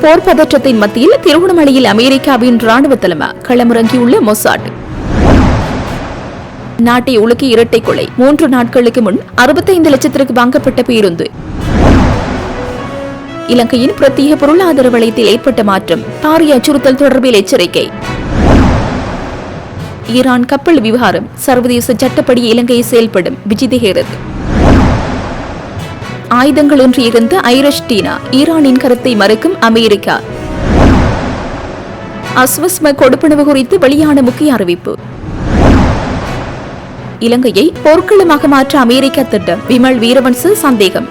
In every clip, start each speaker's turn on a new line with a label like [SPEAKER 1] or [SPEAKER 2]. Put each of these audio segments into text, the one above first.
[SPEAKER 1] போர் பதற்றத்தின் மத்தியில் திருகோணமலையில் அமெரிக்காவின் ராணுவ தலைமை களமிறங்கியுள்ள மொசாட். நாட்டை உலுக்கி இரட்டை கொலை. 3 நாட்களுக்கு முன் 65 லட்சத்திற்கு வாங்கப்பட்ட பேருந்து. இலங்கையின் பிரத்யேக பொருளாதார வலயத்தில் ஏற்பட்ட மாற்றம். பாரிய அச்சுறுத்தல் தொடர்பில் எச்சரிக்கை. ஈரான் கப்பல் விவகாரம். சர்வதேச சட்டப்படி இலங்கையை செயல்படும் விஜித ஹேரத். ஆயுதங்கள் ஒன்று இருந்த ஐரஷ்டீனா. ஈரானின் கருத்தை மறுக்கும் அமெரிக்கா. அஸ்வஸ்ம கொடுப்பனவு குறித்து வெளியான முக்கிய அறிவிப்பு. இலங்கையை போர்க்களமாக மாற்ற அமெரிக்கா திட்டம். விமல் வீரவன்ச சந்தேகம்.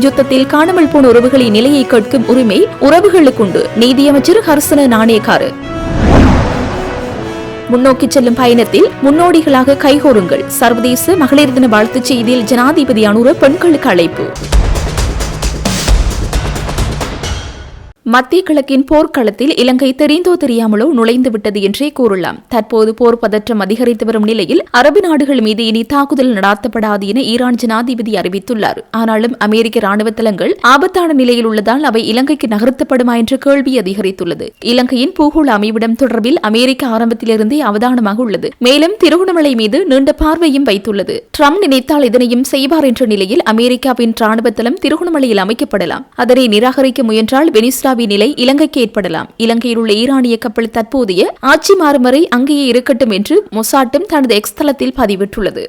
[SPEAKER 1] யுத்தத்தில் காணாமல் போன உறவுகளின் நிலையை கேட்கும் உரிமை உறவுகளுக்குண்டு. நீதியமைச்சர் ஹர்சன நாணயக்காரு. முன்னோக்கி செல்லும் பயணத்தில் முன்னோடிகளாக கைகோருங்கள். சர்வதேச மகளிர் தின வாழ்த்துச் செய்தியில் ஜனாதிபதி அனுர பெண்களுக்கு அழைப்பு. மத்திய கிழக்கின் போர்க்களத்தில் இலங்கை தெரிந்தோ தெரியாமலோ நுழைந்து விட்டது என்றே கூறலாம். தற்போது போர் பதற்றம் அதிகரித்து வரும் நிலையில் அரபு நாடுகள் மீது இனி தாக்குதல் நடாத்தப்படாது என ஈரான் ஜனாதிபதி அறிவித்துள்ளார். ஆனாலும் அமெரிக்க ராணுவ தளங்கள் ஆபத்தான நிலையில் உள்ளதால் அவை இலங்கைக்கு நகர்த்தப்படுமா என்ற கேள்வி அதிகரித்துள்ளது. இலங்கையின் பூகோள அமைவிடம் தொடர்பில் அமெரிக்கா ஆரம்பத்திலிருந்தே அவதானமாக உள்ளது. மேலும் திருகோணமலை மீது நீண்ட பார்வையும் வைத்துள்ளது. ட்ரம்ப் நினைத்தால் இதனையும் செய்வார் என்ற நிலையில் அமெரிக்காவின் ராணுவ தளம் திருகோணமலையில் அமைக்கப்படலாம். அதனை நிராகரிக்க முயன்றால் வெனிசுலா நிலை இலங்கைக்கு ஏற்படலாம். இலங்கையில் உள்ள ஈரானிய கப்பல் தற்போதைய ஆட்சி மாறும் வரை அங்கேயே இருக்கட்டும் என்று மொசாட்டும் தனது எக்ஸ் தளத்தில் பதிவிட்டுள்ளது.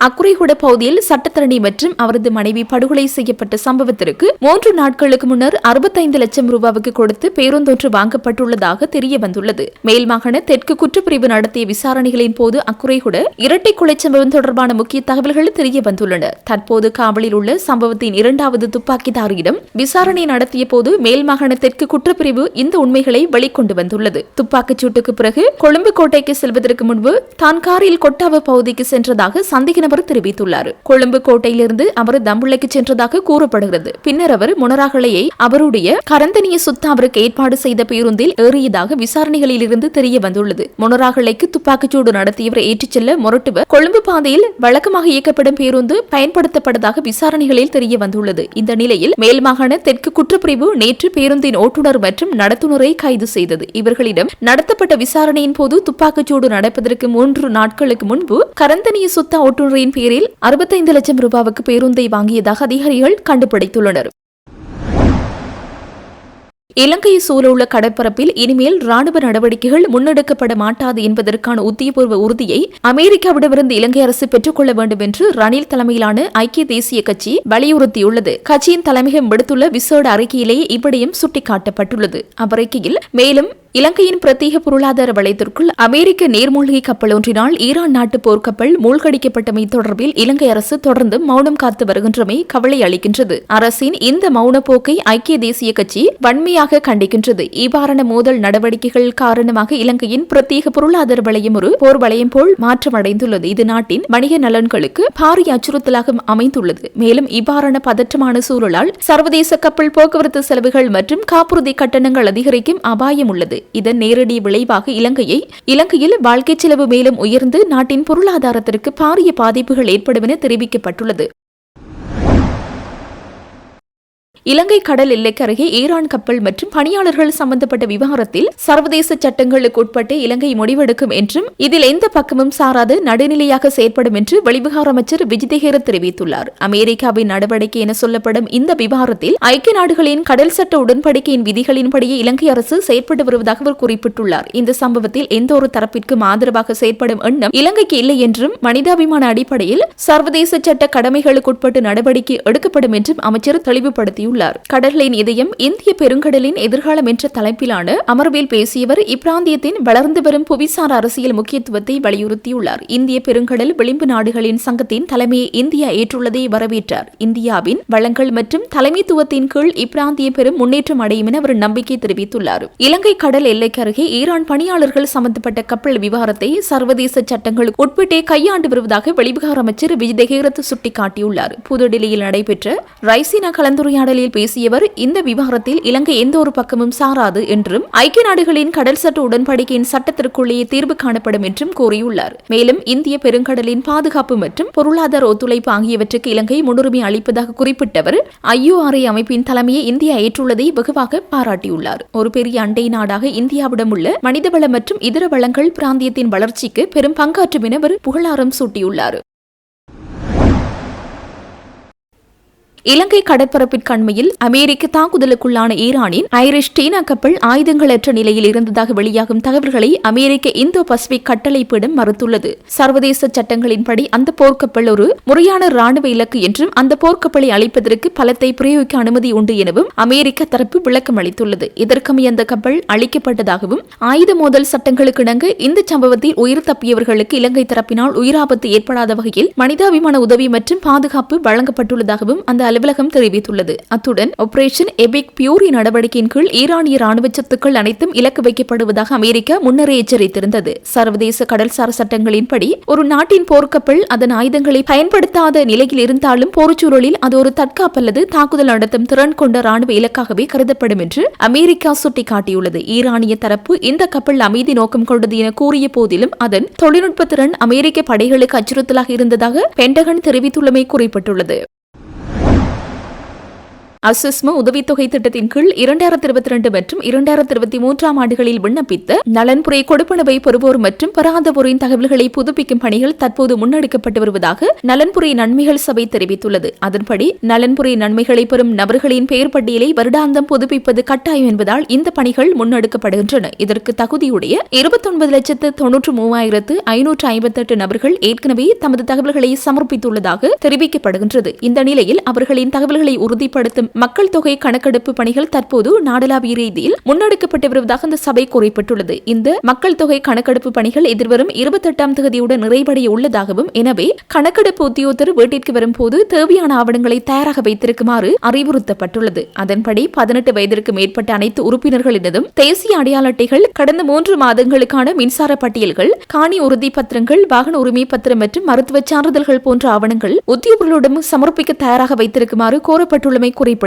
[SPEAKER 1] அக்குறைகுட பகுதியில் சட்டத்தரணி மற்றும் அவரது மனைவி படுகொலை செய்யப்பட்ட சம்பவத்திற்கு 3 நாட்களுக்கு முன்னர் 65 லட்சம் ரூபாவுக்கு கொடுத்து பேருந்தொன்று வாங்கப்பட்டுள்ளதாக தெரிய வந்துள்ளது. மேல் மாகாண தெற்கு குற்றப்பிரிவு நடத்திய விசாரணைகளின் போது அக்குறைகுட இரட்டை கொலை சம்பவம் தொடர்பான முக்கிய தகவல்கள் தெரிய வந்துள்ளன. தற்போது காவலில் உள்ள சம்பவத்தின் 2வது துப்பாக்கிதாரியிடம் விசாரணை நடத்திய போது மேல் மாகாண தெற்கு குற்றப்பிரிவு இந்த உண்மைகளை வெளிக்கொண்டு வந்துள்ளது. துப்பாக்கிச் சூட்டுக்கு பிறகு கொழும்பு கோட்டைக்கு செல்வதற்கு முன்பு தான் காரில் கொட்டாவ பகுதிக்கு சென்றதாக சந்தேக தெரிவித்துள்ளார். கொழும்பு கோட்டையிலிருந்து அவர் தம்புள்ளைக்கு சென்றதாக கூறப்படுகிறது. பின்னர் அவர் முனராகலையை அவருடைய கரந்தனிய சுத்த அவருக்கு ஏற்பாடு செய்த பேருந்தில் ஏறியதாக விசாரணைகளில் இருந்து தெரிய வந்துள்ளது. முனராகலைக்கு துப்பாக்கிச்சூடு நடத்தியவர் ஏற்றிச் செல்ல முரட்டுவர் கொழும்பு பாதையில் வழக்கமாக இயக்கப்படும் பேருந்து பயன்படுத்தப்பட்டதாக விசாரணைகளில் தெரிய வந்துள்ளது. இந்த நிலையில் மேல் மாகாண தெற்கு குற்றப்பிரிவு நேற்று பேருந்தின் ஓட்டுநர் மற்றும் நடத்துனரை கைது செய்தது. இவர்களிடம் நடத்தப்பட்ட விசாரணையின் போது துப்பாக்கிச்சூடு நடப்பதற்கு 3 நாட்களுக்கு முன்பு கரந்தனிய சுத்த ஓட்டுநர் பேரில் 65 லட்சம் ரூபாவுக்கு பேருந்தை வாங்கியதாக அதிகாரிகள் கண்டுபிடித்துள்ளனர். இலங்கையை சூழவுள்ள கடற்பரப்பில் இனிமேல் ராணுவ நடவடிக்கைகள் முன்னெடுக்கப்பட மாட்டாது என்பதற்கான உத்தியபூர்வ உறுதியை அமெரிக்காவிடமிருந்து இலங்கை அரசு பெற்றுக் கொள்ள வேண்டும் என்று ரணில் தலைமையிலான ஐக்கிய தேசிய கட்சி வலியுறுத்தியுள்ளது. கட்சியின் தலைமையகம் விடுத்துள்ள விசேட அறிக்கையிலேயே இவ்விடயம் சுட்டிக்காட்டப்பட்டுள்ளது. அவ்வறிக்கையில் மேலும் இலங்கையின் பிரத்யேக பொருளாதார வலயத்திற்குள் அமெரிக்க நீர்மூழ்கி கப்பல் ஒன்றினால் ஈரான் நாட்டு போர்க்கப்பல் மூழ்கடிக்கப்பட்டமை தொடர்பில் இலங்கை அரசு தொடர்ந்து மௌனம் காத்து வருகின்றமை கவலை அளிக்கின்றது. அரசின் இந்த மௌன போக்கை ஐக்கிய தேசிய கட்சி வன்மையாக கண்டிக்கின்றது. இவ்வாறான மோதல் நடவடிக்கைகள் காரணமாக இலங்கையின் பிரத்யேக பொருளாதார வலயம் ஒரு போர் வலயம் போல் மாற்றமடைந்துள்ளது. இது நாட்டின் வணிக நலன்களுக்கு பாரிய அச்சுறுத்தலாக அமைந்துள்ளது. மேலும் இவ்வாறான பதற்றமான சூழலால் சர்வதேச கப்பல் போக்குவரத்து செலவுகள் மற்றும் காப்புறுதி கட்டணங்கள் அதிகரிக்கும் அபாயம் உள்ளது. இதன் நேரடி விளைவாக இலங்கையில் வாழ்க்கை செலவு மேலும் உயர்ந்து நாட்டின் பொருளாதாரத்திற்கு பாரிய பாதிப்புகள் ஏற்படும் என தெரிவிக்கப்பட்டுள்ளது. இலங்கை கடல் எல்லைக்கு அருகே ஈரான் கப்பல் மற்றும் பணியாளர்கள் சம்பந்தப்பட்ட விவகாரத்தில் சர்வதேச சட்டங்களுக்கு உட்பட்டு இலங்கை முடிவெடுக்கும் என்றும் இதில் எந்த பக்கமும் சாராது நடுநிலையாக செயற்படும் என்று வெளிவிவகார அமைச்சர் விஜித ஹேரத் தெரிவித்துள்ளார். அமெரிக்காவின் நடவடிக்கை என சொல்லப்படும் இந்த விவகாரத்தில் ஐக்கிய நாடுகளின் கடல் சட்ட உடன்படிக்கையின் விதிகளின்படியே இலங்கை அரசு செயற்பட்டு வருவதாக அவர் குறிப்பிட்டுள்ளார். இந்த சம்பவத்தில் எந்த ஒரு தரப்பிற்கும் ஆதரவாக செயற்படும் எண்ணம் இலங்கைக்கு இல்லை என்றும் மனிதாபிமான அடிப்படையில் சர்வதேச சட்ட கடமைகளுக்குட்பட்டு நடவடிக்கை எடுக்கப்படும் என்றும் அமைச்சர் தெளிவுபடுத்தியுள்ளார். கடலின் இதயம் இந்திய பெருங்கடலின் எதிர்காலம் என்ற தலைப்பிலான அமர்வில் பேசியவர் இப்பிராந்தியத்தின் வளர்ந்து வரும் புவிசார் அரசியல் முக்கியத்துவத்தை வலியுறுத்தியுள்ளார். இந்திய பெருங்கடல் விளிம்பு நாடுகளின் சங்கத்தின் தலைமையை இந்தியா ஏற்றுள்ளதை வரவேற்றார். இந்தியாவின் வளங்கள் மற்றும் தலைமைத்துவத்தின் கீழ் இப்பிராந்தியம் பெரும் முன்னேற்றம் அடையும் என அவர் நம்பிக்கை தெரிவித்துள்ளார். இலங்கை கடல் எல்லைக்கு அருகே ஈரான் பணியாளர்கள் சம்பந்தப்பட்ட கப்பல் விவகாரத்தை சர்வதேச சட்டங்களுக்கு உட்பட்டே கையாண்டு வருவதாக வெளிவிவகார அமைச்சர் விஜித ஹேரத் சுட்டிக்காட்டியுள்ளார். புதுடில்லியில் நடைபெற்ற ரைசினா கலந்துரையாடலில் காணொலியில் பேசியவர் இந்த விவகாரத்தில் இலங்கை எந்த ஒரு பக்கமும் சாராது என்றும் ஐக்கிய நாடுகளின் கடல் சட்ட உடன்படிக்கையின் சட்டத்திற்குள்ளேயே தீர்வு காணப்படும் என்றும் கூறியுள்ளார். மேலும் இந்திய பெருங்கடலின் பாதுகாப்பு மற்றும் பொருளாதார ஒத்துழைப்பு ஆகியவற்றுக்கு இலங்கை முன்னுரிமை அளிப்பதாக குறிப்பிட்டவர் IORA அமைப்பின் தலைமையை இந்தியா ஏற்றுள்ளதை வெகுவாக பாராட்டியுள்ளார். ஒரு பெரிய அண்டை நாடாக இந்தியாவிடம் உள்ள மனிதவள மற்றும் இதர வளங்கள் பிராந்தியத்தின் வளர்ச்சிக்கு பெரும் பங்காற்றும் என அவர் புகழாரம் சூட்டியுள்ளார். இலங்கை கடற்பரப்பிற்கு அண்மையில் அமெரிக்க தாக்குதலுக்குள்ளான ஈரானின் ஐரிஷ் டீனா கப்பல் ஆயுதங்களற்ற நிலையில் இருந்ததாக வெளியாகும் தகவல்களை அமெரிக்க இந்தோ பசிபிக் கட்டளை பீடம் மறுத்துள்ளது. சர்வதேச சட்டங்களின்படி அந்த போர்க்கப்பல் ஒரு முறையான ராணுவ இலக்கு என்றும் அந்த போர்க்கப்பலை அழிப்பதற்கு பலத்தை பிரயோகிக்க அனுமதி உண்டு எனவும் அமெரிக்க தரப்பு விளக்கம் அளித்துள்ளது. இதற்கமைய அந்த கப்பல் அழிக்கப்பட்டதாகவும் ஆயுத மோதல் சட்டங்களுக்கு இணங்க இந்த சம்பவத்தில் உயிர் தப்பியவர்களுக்கு இலங்கை தரப்பினால் உயிராபத்து ஏற்படாத வகையில் மனிதாபிமான உதவி மற்றும் பாதுகாப்பு வழங்கப்பட்டுள்ளதாகவும் அந்த அலுவலகம் தெரிவித்துள்ளது. அத்துடன் ஆபரேஷன் எபிக் பியூரி நடவடிக்கையின் கீழ் ஈரானிய ராணுவ சொத்துக்கள் அனைத்தும் இலக்கு வைக்கப்படுவதாக அமெரிக்கா முன்னரே எச்சரித்திருந்தது. சர்வதேச கடல்சார் சட்டங்களின்படி ஒரு நாட்டின் போர்க்கப்பல் அதன் ஆயுதங்களை பயன்படுத்தாத நிலையில் இருந்தாலும் போர்ச்சூழலில் அது ஒரு தற்காப்பு அல்லது தாக்குதல் நடத்தும் திறன் கொண்ட ராணுவ இலக்காகவே கருதப்படும் என்று அமெரிக்கா சுட்டிக்காட்டியுள்ளது. ஈரானிய தரப்பு இந்த கப்பல் அமைதி நோக்கம் கொண்டது என கூறிய போதிலும் அதன் தொழில்நுட்ப திறன் அமெரிக்க படைகளுக்கு அச்சுறுத்தலாக இருந்ததாக பென்டகன் தெரிவித்துள்ளமை குறிப்பிட்டுள்ளது. அஸ்ஸ்ம உதவித்தொகை திட்டத்தின் கீழ் 2022 மற்றும் 2023 ஆண்டுகளில் விண்ணப்பித்த நலன்புரி கொடுப்பனவை பெறுவோர் மற்றும் பெறாதவோரின் தகவல்களை புதுப்பிக்கும் பணிகள் தற்போது முன்னெடுக்கப்பட்டு வருவதாக நலன்புரி நன்மைகள் சபை தெரிவித்துள்ளது. அதன்படி நலன்புரி நன்மைகளை பெறும் நபர்களின் பெயர் பட்டியலை வருடாந்தம் புதுப்பிப்பது கட்டாயம் என்பதால் இந்த பணிகள் முன்னெடுக்கப்படுகின்றன. இதற்கு தகுதியுடைய 29,93,558 நபர்கள் ஏற்கனவே தமது தகவல்களை சமர்ப்பித்துள்ளதாக தெரிவிக்கப்படுகின்றது. இந்த நிலையில் அவர்களின் தகவல்களை உறுதிப்படுத்தும் மக்கள் தொகை கணக்கெடுப்பு பணிகள் தற்போது நாடளாவிய ரீதியில் முன்னெடுக்கப்பட்டு வருவதாக அந்த சபை குறிப்பிட்டுள்ளது. இந்த மக்கள் தொகை கணக்கெடுப்பு பணிகள் எதிர்வரும் 28ஆம் தேதியுடன் நிறைவடைய உள்ளதாகவும், எனவே கணக்கெடுப்பு உத்தியோகத்தர் வீட்டிற்கு வரும்போது தேவையான ஆவணங்களை தயாராக வைத்திருக்குமாறு அறிவுறுத்தப்பட்டுள்ளது. அதன்படி 18 வயதிற்கு மேற்பட்ட அனைத்து உறுப்பினர்களினதும் தேசிய அடையாள அட்டைகள், கடந்த 3 மாதங்களுக்கான மின்சார பட்டியல்கள், காணி உறுதி பத்திரங்கள், வாகன உரிமை பத்திரம் மற்றும் மருத்துவ சான்றிதழ்கள் போன்ற ஆவணங்கள் உத்தியோகர்களுடன் சமர்ப்பிக்க தயாராக வைத்திருக்குமாறு கோரப்பட்டுள்ளமை குறிப்பிடத்தக்கது.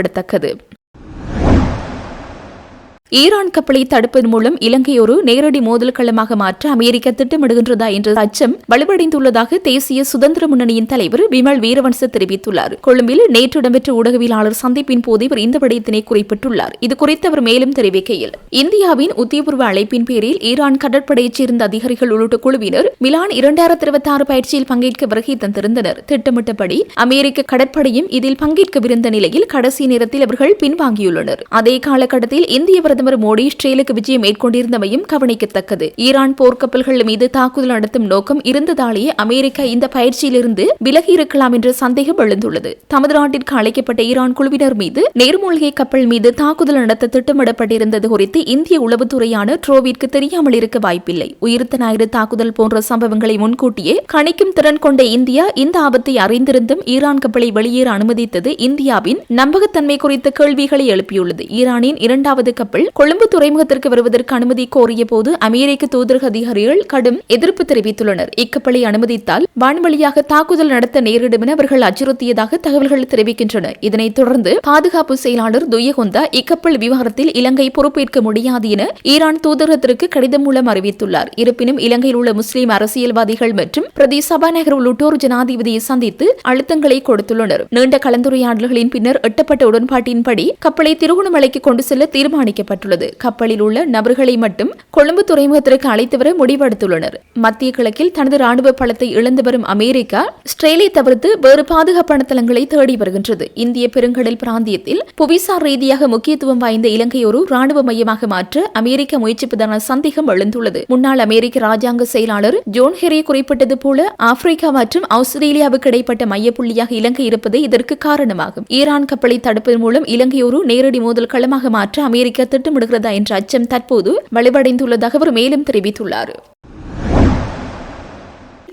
[SPEAKER 1] ஈரான் கப்பலை தடுப்பதன் மூலம் இலங்கை ஒரு நேரடி மோதல் களமாக மாற்ற அமெரிக்கா திட்டமிடுகின்றதா என்ற அச்சம் வலுவடைந்துள்ளதாக தேசிய சுதந்திர முன்னணியின் தலைவர் விமல் வீரவன்ச தெரிவித்துள்ளார். கொழும்பில் நேற்று இடம்பெற்ற ஊடகவியலாளர் சந்திப்பின் போது இவர் இந்த விடயத்தினை குறிப்பிட்டுள்ளார். இதுகுறித்து அவர் மேலும் தெரிவிக்கையில், இந்தியாவின் உத்தியபூர்வ அழைப்பின் பேரில் ஈரான் கடற்படையைச் சேர்ந்த அதிகாரிகள் உள்ளிட்ட குழுவினர் மிலான் 2026 பயிற்சியில் பங்கேற்க வருகை தந்திருந்தனர். திட்டமிட்டபடி அமெரிக்க கடற்படையும் இதில் பங்கேற்கவிருந்த நிலையில் கடைசி நேரத்தில் அவர்கள் பின்வாங்கியுள்ளனர். அதே காலகட்டத்தில் இந்திய பிரதமர் மோடி இஸ்ரேலுக்கு விஜயம் மேற்கொண்டிருந்தமையும் கவனிக்கத்தக்கது. ஈரான் போர்க்கப்பல்கள் மீது தாக்குதல் நடத்தும் நோக்கம் இருந்ததாலேயே அமெரிக்கா இந்த பயிற்சியிலிருந்து விலகி இருக்கலாம் என்ற சந்தேகம் எழுந்துள்ளது. தமது நாட்டிற்கு அழைக்கப்பட்ட ஈரான் குழுவினர் மீது நீர்மூழ்கி கப்பல் மீது தாக்குதல் நடத்த திட்டமிடப்பட்டிருந்தது குறித்து இந்திய உளவுத்துறையான ட்ரோவிற்கு தெரியாமல் இருக்க வாய்ப்பில்லை. உயிர்த்த ஞாயிறு தாக்குதல் போன்ற சம்பவங்களை முன்கூட்டியே கணிக்கும் திறன் கொண்ட இந்தியா இந்த ஆபத்தை அறிந்திருந்தும் ஈரான் கப்பலை வெளியேற அனுமதித்தது இந்தியாவின் நம்பகத்தன்மை குறித்த கேள்விகளை எழுப்பியுள்ளது. ஈரானின் 2வது கப்பல் கொழும்பு துறைமுகத்திற்கு வருவதற்கு அனுமதி கோரிய போது அமெரிக்க தூதரக அதிகாரிகள் கடும் எதிர்ப்பு தெரிவித்துள்ளனர். இக்கப்பலை அனுமதித்தால் வான்வழியாக தாக்குதல் நடத்த நேரிடும் என அவர்கள் அச்சுறுத்தியதாக தகவல்கள் தெரிவிக்கின்றன. இதனைத் தொடர்ந்து பாதுகாப்பு செயலாளர் துயகொந்தா இக்கப்பல் விவகாரத்தில் இலங்கை பொறுப்பேற்க முடியாது என ஈரான் தூதரகத்திற்கு கடிதம் மூலம் அறிவித்துள்ளார். இருப்பினும் இலங்கையில் உள்ள முஸ்லிம் அரசியல்வாதிகள் மற்றும் பிரதி சபாநாயகர் உள்ளிட்டோர் ஜனாதிபதியை சந்தித்து அழுத்தங்களை கொடுத்துள்ளனர். நீண்ட கலந்துரையாடல்களின் பின்னர் எட்டப்பட்ட உடன்பாட்டின்படி கப்பலை திருகோணமலைக்கு கொண்டு செல்ல தீர்மானிக்கப்பட்டுள்ளது. கப்பலில் உள்ள நபர்களை மட்டும் கொழும்பு துறைமுகத்திற்கு அழைத்து வர முடிவெடுத்துள்ளனர். மத்திய கிழக்கில் தனது ராணுவ பலத்தை இழந்து வரும் அமெரிக்கா இஸ்ரேலை தவிர்த்து வேறு பாதுகாப்பான தளங்களை தேடி வருகின்றது. இந்திய பெருங்கடல் பிராந்தியத்தில் புவிசார் ரீதியாக முக்கியத்துவம் வாய்ந்த இலங்கை ஒரு ராணுவ மையமாக மாற்ற அமெரிக்கா முயற்சிப்பதான சந்தேகம் எழுந்துள்ளது. முன்னாள் அமெரிக்க ராஜாங்க செயலாளர் ஜோன் ஹெரி குறிப்பிட்டது போல ஆப்பிரிக்கா மற்றும் ஆஸ்திரேலியாவுக்கு இடைப்பட்ட மையப்புள்ளியாக இலங்கை இருப்பது இதற்கு காரணமாகும். ஈரான் கப்பலை தடுப்பதன் மூலம் இலங்கை ஒரு நேரடி மோதல் களமாக மாற்ற அமெரிக்கா திட்டமிடுகிறதா என்ற அச்சம் தற்போது வலுவடைந்துள்ளதாக அவர் மேலும் தெரிவித்துள்ளார்.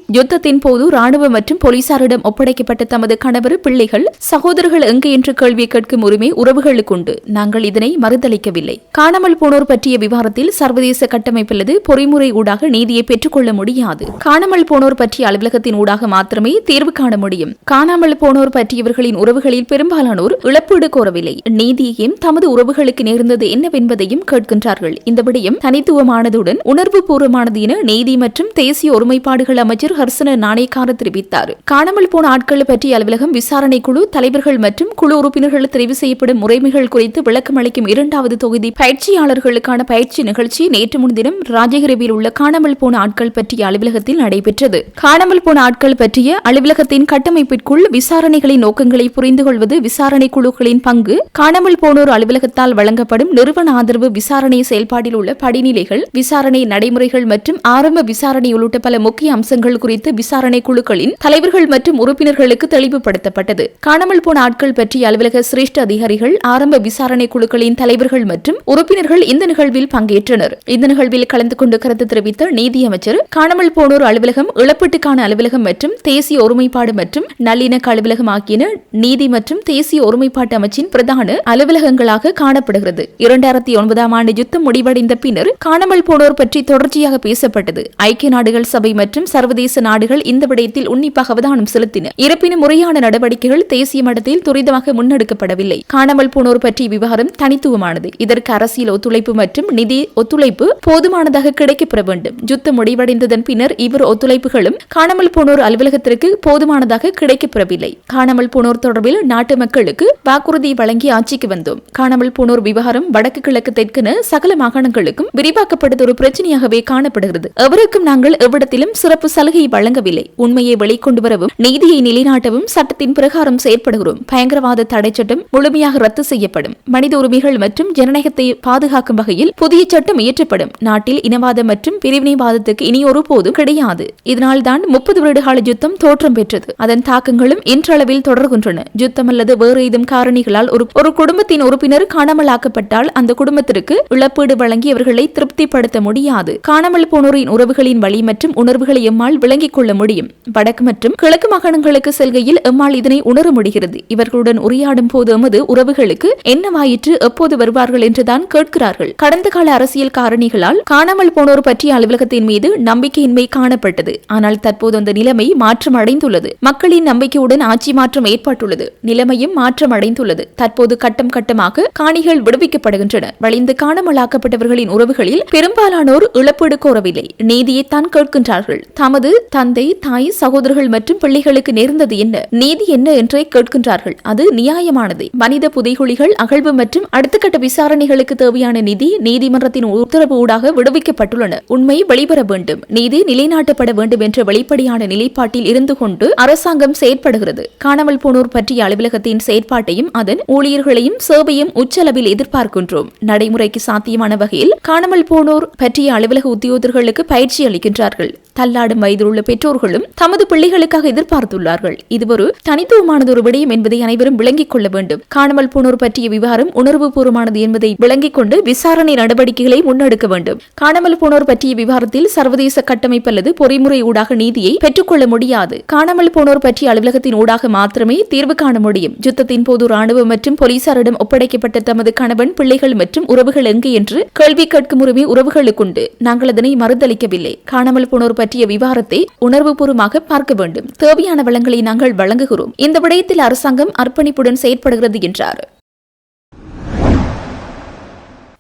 [SPEAKER 1] யுத்தத்தின் போது ராணுவ மற்றும் போலீசாரிடம் ஒப்படைக்கப்பட்ட தமது கணவர், பிள்ளைகள், சகோதரர்கள் எங்கே என்று கேள்வி கேட்கும் உரிமை உறவுகளுக்கு உண்டு. நாங்கள் இதனை மறுதளிக்கவில்லை. காணாமல் போனோர் பற்றிய விவகாரத்தில் சர்வதேச கட்டமைப்பல்லது பொறிமுறை ஊடாக நீதியை பெற்றுக்கொள்ள முடியாது. காணாமல் போனோர் பற்றிய அலுவலகத்தின் ஊடாக மாத்திரமே தீர்வு காண முடியும். காணாமல் போனோர் பற்றியவர்களின் உறவுகளில் பெரும்பாலானோர் இழப்பீடு கோரவில்லை. நீதியையும் தமது உறவுகளுக்கு நேர்ந்தது என்னவென்பதையும் கேட்கின்றார்கள். இந்த விடயம் தனித்துவமானதுடன் உணர்வு பூர்வமானது என நீதி மற்றும் தேசிய ஒருமைப்பாடுகள் அமைச்சர் ஹர்சன நாணயக்கார தெரிவித்தார். காணாமல் போன ஆட்கள் பற்றிய அலுவலகம் விசாரணை குழு தலைவர்கள் மற்றும் குழு உறுப்பினர்கள் தெரிவு செய்யப்படும் முறைமைகள் குறித்து விளக்கம் அளிக்கும் 2வது தொகுதி பயிற்சியாளர்களுக்கான பயிற்சி நிகழ்ச்சி நேற்று முன்தினம் ராஜகிரவில் உள்ள காணாமல் போன ஆட்கள் பற்றிய அலுவலகத்தில் நடைபெற்றது. காணாமல் போன ஆட்கள் பற்றிய அலுவலகத்தின் கட்டமைப்பிற்குள் விசாரணைகளின் நோக்கங்களை புரிந்து கொள்வது, விசாரணை குழுக்களின் பங்கு, காணாமல் போனோர் அலுவலகத்தால் வழங்கப்படும் நிறுவன ஆதரவு, விசாரணை செயல்பாட்டில் உள்ள படிநிலைகள், விசாரணை நடைமுறைகள் மற்றும் ஆரம்ப விசாரணை உள்ளிட்ட பல முக்கிய அம்சங்கள் குறித்து விசாரணை குழுக்களின் தலைவர்கள் மற்றும் உறுப்பினர்களுக்கு தெளிவுபடுத்தப்பட்டது. காணாமல் போன ஆட்கள் பற்றிய அலுவலக சிரேஷ்ட அதிகாரிகள், ஆரம்ப விசாரணை குழுக்களின் தலைவர்கள் மற்றும் உறுப்பினர்கள் இந்த நிகழ்வில் பங்கேற்றனர். இந்த நிகழ்வில் கலந்து கொண்டு கருத்து தெரிவித்த நீதியமைச்சர், காணாமல் போனோர் அலுவலகம், இழப்பீட்டுக்கான அலுவலகம் மற்றும் தேசிய ஒருமைப்பாடு மற்றும் நல்லிணக்க அலுவலகம் ஆகியன நீதி மற்றும் தேசிய ஒருமைப்பாட்டு அமைச்சின் பிரதான அலுவலகங்களாக காணப்படுகிறது. 2009ஆம் ஆண்டு யுத்தம் முடிவடைந்த பின்னர் காணாமல் போனோர் பற்றி தொடர்ச்சியாக பேசப்பட்டது. ஐக்கிய நாடுகள் சபை மற்றும் சர்வதேச நாடுகள் இந்த விடயத்தில் உன்னிப்பாக அவதானம் செலுத்தின. இருப்பினும் முறையான நடவடிக்கைகள் தேசிய மட்டத்தில் துரிதமாக முன்னெடுக்கப்படவில்லை. காணாமல் போனோர் பற்றிய விவகாரம் தனித்துவமானது. இதற்கு அரசியல் ஒத்துழைப்பு மற்றும் நிதி ஒத்துழைப்பு போதுமானதாக கிடைக்கப்பெற வேண்டும். யுத்தம் முடிவடைந்ததன் பின்னர் இவர் ஒத்துழைப்புகளும் காணாமல் போனோர் அலுவலகத்திற்கு போதுமானதாக கிடைக்கப்பெறவில்லை. காணாமல் போனோர் தொடர்பில் நாட்டு மக்களுக்கு வாக்குறுதி வழங்கி ஆட்சிக்கு வந்தோம். காணாமல் போனோர் விவகாரம் வடக்கு, கிழக்கு, தெற்கென சகல மாகாணங்களுக்கும் விரிவாக்கப்பட்டது ஒரு பிரச்சனையாகவே காணப்படுகிறது. எவருக்கும் நாங்கள் எவ்விடத்திலும் சிறப்பு சலுகை வழங்கவில்லை. உண்மையை வெளிக்கொண்டு வரவும் நீதியை நிலைநாட்டவும் சட்டத்தின் பிரகாரம் செயற்படுகிறோம். பயங்கரவாத தடை சட்டம் முழுமையாக ரத்து செய்யப்படும். மனித உரிமைகள் மற்றும் ஜனநாயகத்தை பாதுகாக்கும் வகையில் புதிய சட்டம் இயற்றப்படும். நாட்டில் இனவாதம் மற்றும் பிரிவினைவாதத்துக்கு இனி ஒரு போதும் கிடையாது. இதனால்தான் 30 வருடகால யுத்தம் தோற்றம் பெற்றது. அதன் தாக்கங்களும் இன்றளவில் தொடர்கின்றன. யுத்தம் அல்லது வேறு ஏதும் காரணிகளால் ஒரு குடும்பத்தின் உறுப்பினர் காணாமல் ஆக்கப்பட்டால் அந்த குடும்பத்திற்கு இழப்பீடு வழங்கி அவர்களை திருப்திப்படுத்த முடியாது. காணாமல் போனோரின் உறவுகளின் வழி மற்றும் உணர்வுகளை எம்மால் விளங்கிக் கொள்ள முடியும். வடக்கு மற்றும் கிழக்கு மாகாணங்களுக்கு செல்கையில் எம்மால் இதனை உணர முடிகிறது. இவர்களுடன் உரையாடும் போது எமது உறவுகளுக்கு என்னவாயிற்று, எப்போது வருவார்கள் என்றுதான் கேட்கிறார்கள். கடந்த கால அரசியல் காரணிகளால் காணாமல் போனோர் பற்றிய அலுவலகத்தின் மீது நம்பிக்கையின்மை காணப்பட்டது. ஆனால் தற்போது அந்த நிலைமை மாற்றம் அடைந்துள்ளது. மக்களின் நம்பிக்கையுடன் ஆட்சி மாற்றம் ஏற்பட்டுள்ளது. நிலைமையும் மாற்றம் அடைந்துள்ளது. தற்போது கட்டம் கட்டமாக காணிகள் விடுவிக்கப்படுகின்றன. வலிந்து காணாமலாக்கப்பட்டவர்களின் உறவுகளில் பெரும்பாலானோர் இழப்பீடு கோரவில்லை, நீதியைத்தான் கேட்கின்றார்கள். தமது தந்தை, தாய், சகோதரர்கள் மற்றும் பிள்ளைகளுக்கு நேர்ந்தது என்ன, நீதி என்ன என்றே கேட்கின்றார்கள். அது நியாயமானது. மனித புதைகுழிகள் அகழ்வு மற்றும் அடுத்த கட்ட விசாரணைகளுக்கு தேவையான நிதி நீதிமன்றத்தின் உத்தரவு ஊடாக விடுவிக்கப்பட்டுள்ளன. உண்மை வெளிவர வேண்டும், நீதி நிலைநாட்டப்பட வேண்டும் என்ற வெளிப்படையான நிலைப்பாட்டில் இருந்து கொண்டு அரசாங்கம் செயற்படுகிறது. காணாமல் போனோர் பற்றிய அலுவலகத்தின் செயற்பாட்டையும் அதன் ஊழியர்களையும் சேவையும் உச்சளவில் எதிர்பார்க்கின்றோம். நடைமுறைக்கு சாத்தியமான வகையில் காணாமல் போனோர் பற்றிய அலுவலக உத்தியோகர்களுக்கு பயிற்சி அளிக்கின்றார்கள். தள்ளாடும் வயதில் உள்ள பெற்றோர்களும் தமது பிள்ளைகளுக்காக எதிர்பார்த்துள்ளார்கள். இது ஒரு தனித்துவமானது ஒரு விடயம் என்பதை அனைவரும் விளங்கிக் கொள்ள வேண்டும். காணாமல் போனோர் பற்றிய விவகாரம் உணர்வு பூர்வமானது என்பதை விளங்கிக் கொண்டு விசாரணை நடவடிக்கைகளை முன்னெடுக்க வேண்டும். காணாமல் போனோர் பற்றிய விவகாரத்தில் சர்வதேச கட்டமைப்பு அல்லது பொறிமுறை ஊடாக நீதியை பெற்றுக்கொள்ள முடியாது. காணாமல் போனோர் பற்றிய அலுவலகத்தின் ஊடாக மாத்திரமே தீர்வு காண முடியும். யுத்தத்தின் போது ராணுவ மற்றும் போலீசாரிடம் ஒப்படைக்கப்பட்ட தமது கணவன், பிள்ளைகள் மற்றும் உறவுகள் எங்கே என்று கேள்வி கேட்கும் உரிமை உறவுகளுக்குண்டு. நாங்கள் அதனை மறுதளிக்கவில்லை. காணாமல் போனோர் பற்றிய விவகாரத்தை உணர்வுபூர்வமாக பார்க்க வேண்டும். தேவையான வளங்களை நாங்கள் வழங்குகிறோம். இந்த விடயத்தில் அரசாங்கம் அர்ப்பணிப்புடன் செயற்படுகிறது என்றார்.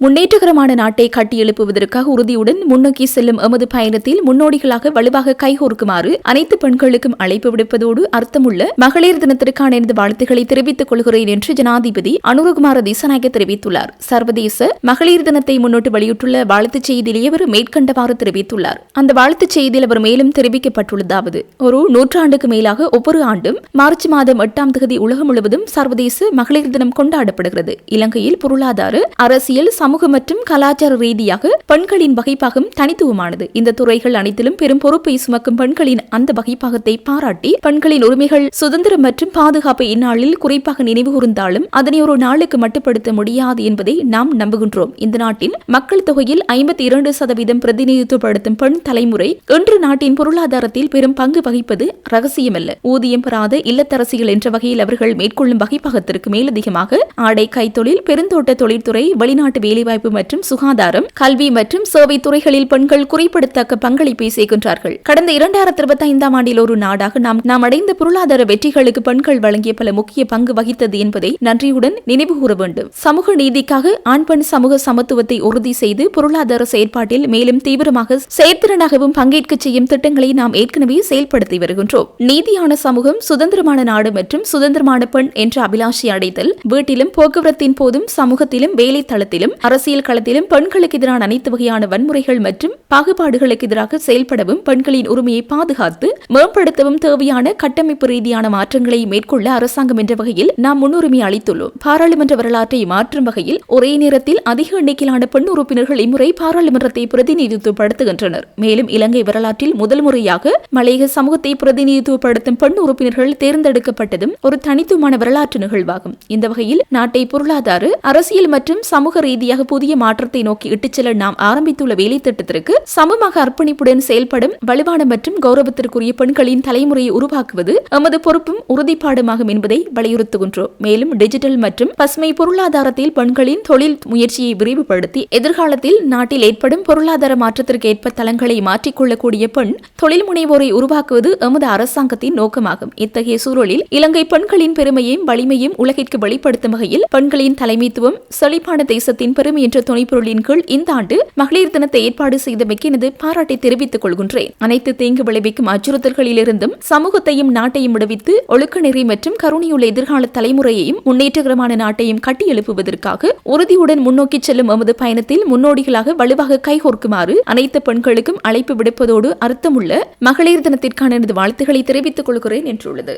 [SPEAKER 1] முன்னேற்றகரமான நாட்டை கட்டியெழுப்புவதற்காக உறுதியுடன் முன்னோக்கி செல்லும் எமது பயணத்தில் முன்னோடிகளாக வலுவாக கைகோர்க்குமாறு அனைத்து பெண்களுக்கும் அழைப்பு விடுப்பதோடு அர்த்தமுள்ள மகளிர் தினத்திற்கான எனது வாழ்த்துக்களை தெரிவித்துக் கொள்கிறேன் என்று ஜனாதிபதி அனுரகுமார திசாநாயக்க தெரிவித்துள்ளார். சர்வதேச மகளிர் தினத்தை முன்னிட்டு வெளியிட்டுள்ள வாழ்த்துச் செய்தியிலேயே அவர் மேற்கண்டவாறு தெரிவித்துள்ளார். அந்த வாழ்த்துச் செய்தியில் அவர் மேலும் தெரிவிக்கப்பட்டுள்ளதாவது: ஒரு நூற்றாண்டுக்கு மேலாக ஒவ்வொரு ஆண்டும் மார்ச் மாதம் 8ஆம் தேதி உலகம் முழுவதும் சர்வதேச மகளிர் தினம் கொண்டாடப்படுகிறது. இலங்கையில் பொருளாதார, அரசியல், சமூக மற்றும் கலாச்சார ரீதியாக பெண்களின் வகைப்பாகம் தனித்துவமானது. இந்த துறைகள் அனைத்திலும் பெரும் பொறுப்பை சுமக்கும் பெண்களின் அந்த வகைப்பாகத்தை பாராட்டி பெண்களின் உரிமைகள், சுதந்திரம் மற்றும் பாதுகாப்பை இந்நாளில் குறிப்பாக நினைவு கூர்ந்தாலும் அதனை ஒரு நாளுக்கு மட்டுப்படுத்த முடியாது என்பதை நாம் நம்புகின்றோம். இந்த நாட்டின் மக்கள் தொகையில் 52% பிரதிநிதித்துவப்படுத்தும் பெண் தலைமுறை இன்று நாட்டின் பொருளாதாரத்தில் பெரும் பங்கு வகிப்பது ரகசியமல்ல. ஊதியம் பெறாத இல்லத்தரசிகள் என்ற வகையில் அவர்கள் மேற்கொள்ளும் வகைப்பாகத்திற்கு மேலதிகமாக ஆடை, கைத்தொழில், பெருந்தோட்ட தொழில்துறை, வெளிநாட்டு வேலைவாய்ப்பு மற்றும் சுகாதாரம், கல்வி மற்றும் சேவை துறைகளில் பெண்கள் குறிப்பிடத்தக்க பங்களிப்பை செய்கின்றார்கள். கடந்த 2025 ஆண்டில் ஒரு நாடாக நாம் அடைந்த பொருளாதார வெற்றிகளுக்கு பெண்கள் வழங்கிய பல முக்கிய பங்கு வகித்தது என்பதை நன்றியுடன் நினைவு கூற வேண்டும். சமூக நீதிக்காக ஆண் பெண் சமூக சமத்துவத்தை உறுதி செய்து பொருளாதார செயற்பாட்டில் மேலும் தீவிரமாக செயற்திறனாகவும் பங்கேற்க செய்யும் திட்டங்களை நாம் ஏற்கனவே செயல்படுத்தி வருகின்றோம். நீதியான சமூகம், சுதந்திரமான நாடு மற்றும் சுதந்திரமான பெண் என்ற அபிலாஷை அடைதல் வீட்டிலும் போக்குவரத்தின் போதும் சமூகத்திலும் வேலை தளத்திலும் அரசியல் களத்திலும் பெண்களுக்கு எதிரான அனைத்து வகையான வன்முறைகள் மற்றும் பாகுபாடுகளுக்கு எதிராக செயல்படவும் பெண்களின் உரிமையை பாதுகாத்து மேம்படுத்தவும் தேவையான கட்டமைப்பு ரீதியான மாற்றங்களை மேற்கொள்ள அரசாங்கம் என்ற வகையில் நாம் முன்னுரிமை அளித்துள்ளோம். பாராளுமன்ற வரலாற்றை மாற்றும் வகையில் ஒரே நேரத்தில் அதிக எண்ணிக்கையிலான பெண் உறுப்பினர்கள் இம்முறை பாராளுமன்றத்தை பிரதிநிதித்துவப்படுத்துகின்றனர். மேலும் இலங்கை வரலாற்றில் முதல் முறையாக மலையக சமூகத்தை பிரதிநிதித்துவப்படுத்தும் பெண் உறுப்பினர்கள் தேர்ந்தெடுக்கப்பட்டதும் ஒரு தனித்துவமான வரலாற்று நிகழ்வாகும். இந்த வகையில் நாட்டை பொருளாதார, அரசியல் மற்றும் சமூக ரீதியாக புதிய மாற்றத்தை நோக்கி இட்டுச் செல்ல நாம் ஆரம்பித்துள்ள வேலை திட்டத்திற்கு சமமாக அர்ப்பணிப்புடன் செயல்படும் வலுவான மற்றும் கௌரவத்திற்குரிய பெண்களின் தலைமுறையை உருவாக்குவது எமது பொறுப்பும் உறுதிப்பாடுமாகும் என்பதை வலியுறுத்துகின்றோம். மேலும் டிஜிட்டல் மற்றும் பசுமை பொருளாதாரத்தில் பெண்களின் தொழில் முயற்சியை விரிவுபடுத்தி எதிர்காலத்தில் நாட்டில் ஏற்படும் பொருளாதார மாற்றத்திற்கு ஏற்ப தளங்களை மாற்றிக்கொள்ளக்கூடிய பெண் தொழில் முனைவோரை உருவாக்குவது எமது அரசாங்கத்தின் நோக்கமாகும். இத்தகைய சூழலில் இலங்கை பெண்களின் பெருமையையும் வலிமையும் உலகிற்கு வெளிப்படுத்தும் வகையில் பெண்களின் தலைமைத்துவம், செழிப்பான தேசத்தின் பெருமை என்ற துணைப்பொருளின் கீழ் இந்த ஆண்டு மகளிர் தினத்தை ஏற்பாடு செய்தமைக்கு எனது பாராட்டை தெரிவித்துக் கொள்கின்றேன். அனைத்து தீங்கு விளைவிக்கும் அச்சுறுத்தல்களிலிருந்தும் சமூகத்தையும் நாட்டையும் விடுவித்து ஒழுக்க நெறி மற்றும் கருணையுள்ள எதிர்கால தலைமுறையையும் முன்னேற்றகரமான நாட்டையும் கட்டியெழுப்புவதற்காக உறுதியுடன் முன்னோக்கி செல்லும் எமது பயணத்தில் முன்னோடிகளாக வலுவாக கைகோர்க்குமாறு அனைத்து பெண்களுக்கும் அழைப்பு விடுப்பதோடு அர்த்தமுள்ள மகளிர் தினத்திற்கான எனது வாழ்த்துக்களை தெரிவித்துக் கொள்கிறேன் என்றுள்ளது.